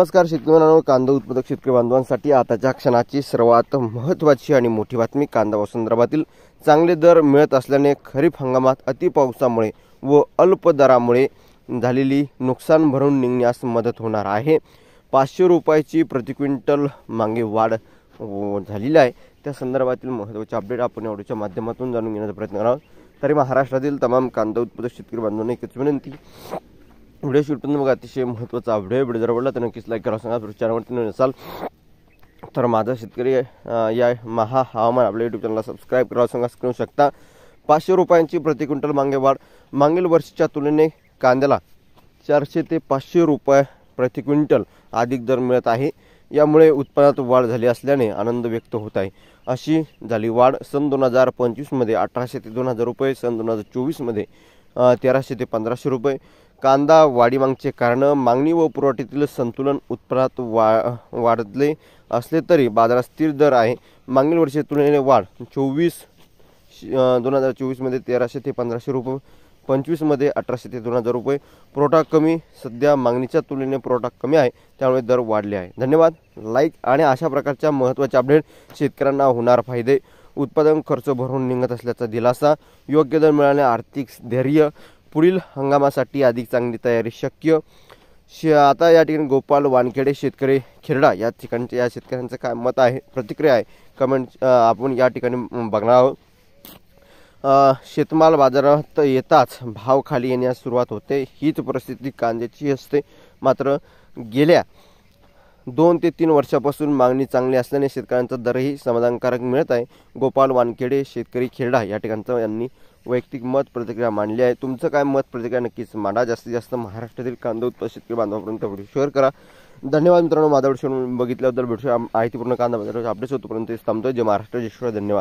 नमस्कार शेतकरी बांधवांनो, कांदा उत्पादक शेतकरी बांधवांसाठी आताच्या क्षणाची सर्वात महत्त्वाची आणि मोठी बातमी. कांदा व संदर्भातील चांगले दर मिळत असल्याने खरीप हंगामात अति पावसामुळे व अल्प दरामुळे झालेली नुकसान भरून निघण्यास मदत होणार आहे. 500 रुपयाची प्रति क्विंटल मागे वाढ झालेली आहे. त्या संदर्भातील महत्त्वाचे अपडेट आपण या व्हिडिओच्या माध्यमातून जाणून घेण्याचा प्रयत्न करणार आहोत. तरी महाराष्ट्रातील तमाम कांदा उत्पादक शेतकरी बांधवांना एकच विनंती, व्हिडिओ शूटपर्यंत बघा. अतिशय महत्त्वाचा व्हिडिओ जर आवडला तर नक्कीच लाईक करा. सांगा चॅनलवरती नसाल तर माझा शेतकरी या महा हवामान आपल्या यूट्यूब चॅनलला सबस्क्राईब करा. सांगा करू शकता. 500 रुपयांची प्रति क्विंटल मागे वाढ. मागील वर्षीच्या तुलनेने कांद्याला 400 ते 500 रुपये प्रति क्विंटल अधिक दर मिळत आहे. यामुळे उत्पन्नात वाढ झाली असल्याने आनंद व्यक्त होत आहे. अशी झाली वाढ. सन 2025 मध्ये 1800 ते 2000 रुपये, सन 2024 मध्ये 1300 ते 1500 रुपये. कांदा वाढीमागचे कारण मागणी व पुरवठ्यातील संतुलन. उत्पन्नात वाढले असले तरी बाजारात स्थिर दर आहे. मागील वर्षी तुलनेने वाढ. 2024 मध्ये 1300 ते 1500 रुपये, 25 मध्ये 1800 ते 2000 रुपये. पुरवठा कमी. सध्या मागणीच्या तुलनेने पुरवठा कमी आहे, त्यामुळे दर वाढले आहे. धन्यवाद. लाईक आणि अशा प्रकारच्या महत्त्वाच्या अपडेट शेतकऱ्यांना होणार फायदे. उत्पादन खर्च भरून निघत असल्याचा दिलासा. योग्य दर मिळाल्याने आर्थिक धैर्य. पुढील हंगामासाठी अधिक चांगली तयारी शक्य. आता या ठिकाणी गोपाल वानखेडे शेतकरी खेरडा या ठिकाणचे या शेतकऱ्यांचं काय मत आहे, प्रतिक्रिया आहे, कमेंट आपण या ठिकाणी बघणार आहोत. शेतमाल बाजारात येताच भाव खाली येण्यास सुरुवात होते. हीच परिस्थिती कांद्याची असते. मात्र गेल्या 2 ते 3 वर्षापासून मागणी चांगली असल्याने शेतकऱ्यांचा दरही समाधानकारक मिळत आहे. गोपाल वानखेडे शेतकरी खेरडा या ठिकाणचं यांनी वैयक्तिक मत प्रतिक्रिया मांडली आहे. तुमचं काय मत प्रतिक्रिया नक्कीच मांडा. जास्तीत जास्त महाराष्ट्रातील कांदा उत्पादक शेतकरी बांधवांपर्यंत व्हिडिओ शेअर करा. धन्यवाद मित्रांनो. माझा व्हिडिओ बघितल्याबद्दल व्हिडिओ माहितीपूर्ण कांदा बाजाराचे अपडेट्स होतोपर्यंत थांबतोय. जय महाराष्ट्र, जय श्री. धन्यवाद.